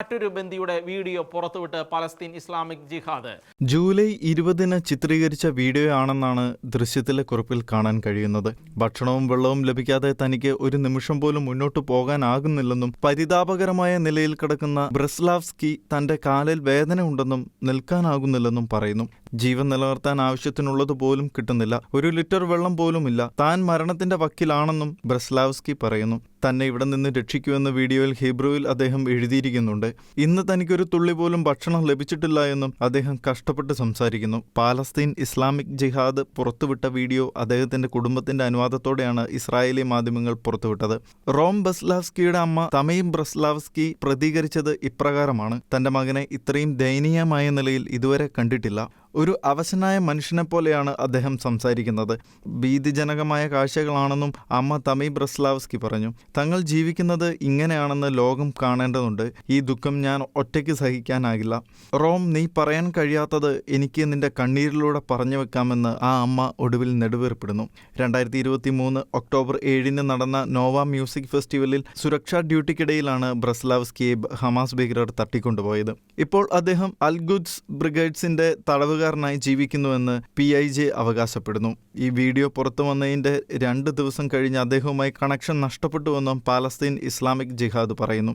മറ്റൊരു ബന്ദിയുടെ video പുറത്തുവിട്ട് Palestine Islamic ജിഹാദ്. July 20-ന് ചിത്രീകരിച്ച video ആണെന്നാണ് ദൃശ്യത്തിലെ കുറിപ്പിൽ കാണാൻ കഴിയുന്നത്. ഭക്ഷണവും വെള്ളവും ലഭിക്കാതെ തനിക്ക് ഒരു നിമിഷം പോലും മുന്നോട്ടു പോകാനാകുന്നില്ലെന്നും പരിതാപകരമായ നിലയിൽ കിടക്കുന്ന ബ്രസ്ലാവ്സ്കി തന്റെ കാലിൽ വേദന ഉണ്ടെന്നും നിൽക്കാനാകുന്നില്ലെന്നും പറയുന്നു. ജീവൻ നിലനിർത്താൻ ആവശ്യത്തിനുള്ളത് പോലും കിട്ടുന്നില്ല, ഒരു ലിറ്റർ വെള്ളം പോലുമില്ല, താൻ മരണത്തിന്റെ വക്കിലാണെന്നും ബ്രസ്ലാവ്സ്കി പറയുന്നു. തന്നെ ഇവിടെ നിന്ന് രക്ഷിക്കുമെന്ന് വീഡിയോയിൽ ഹീബ്രുവിൽ അദ്ദേഹം എഴുതിയിരിക്കുന്നുണ്ട്. ഇന്ന് തനിക്കൊരു തുള്ളി പോലും ഭക്ഷണം ലഭിച്ചിട്ടില്ല എന്നും അദ്ദേഹം കഷ്ടപ്പെട്ട് സംസാരിക്കുന്നു. പാലസ്തീൻ ഇസ്ലാമിക് ജിഹാദ് പുറത്തുവിട്ട വീഡിയോ അദ്ദേഹത്തിന്റെ കുടുംബത്തിന്റെ അനുവാദത്തോടെയാണ് ഇസ്രായേലി മാധ്യമങ്ങൾ പുറത്തുവിട്ടത്. റോം ബ്രസ്ലാവ്സ്കിയുടെ അമ്മ തമയും ബ്രസ്ലാവ്സ്കി പ്രതികരിച്ചത് ഇപ്രകാരമാണ്: തന്റെ മകനെ ഇത്രയും ദയനീയമായ നിലയിൽ ഇതുവരെ കണ്ടിട്ടില്ല. ഒരു അവശനായ മനുഷ്യനെ പോലെയാണ് അദ്ദേഹം സംസാരിക്കുന്നത്. ഭീതിജനകമായ കാഴ്ചകളാണെന്നും അമ്മ തമി ബ്രസ്ലാവ്സ്കി പറഞ്ഞു. തങ്ങൾ ജീവിക്കുന്നത് ഇങ്ങനെയാണെന്ന് ലോകം കാണേണ്ടതുണ്ട്. ഈ ദുഃഖം ഞാൻ ഒറ്റയ്ക്ക് സഹിക്കാനാകില്ല. റോം, നീ പറയാൻ കഴിയാത്തത് എനിക്ക് നിന്റെ കണ്ണീരിലൂടെ പറഞ്ഞു വെക്കാമെന്ന് ആ അമ്മ ഒടുവിൽ നെടുവേർപ്പെടുന്നു. 2023 ഒക്ടോബർ 7-ന് നടന്ന നോവ മ്യൂസിക് ഫെസ്റ്റിവലിൽ സുരക്ഷാ ഡ്യൂട്ടിക്കിടയിലാണ് ബ്രസ്ലാവ്സ്കിയെ ഹമാസ് ഭീകരർ തട്ടിക്കൊണ്ടുപോയത്. ഇപ്പോൾ അദ്ദേഹം അൽ-ഖുദ്സ് ബ്രിഗേഡ്സിന്റെ തടവുകാരനായി ജീവിക്കുന്നുവെന്ന് PIJ അവകാശപ്പെടുന്നു. ഈ വീഡിയോ പുറത്തു വന്നതിന്റെ 2 ദിവസം കഴിഞ്ഞ് അദ്ദേഹവുമായി കണക്ഷൻ നഷ്ടപ്പെട്ടുവെന്നും പാലസ്തീൻ ഇസ്ലാമിക് ജിഹാദ് പറയുന്നു.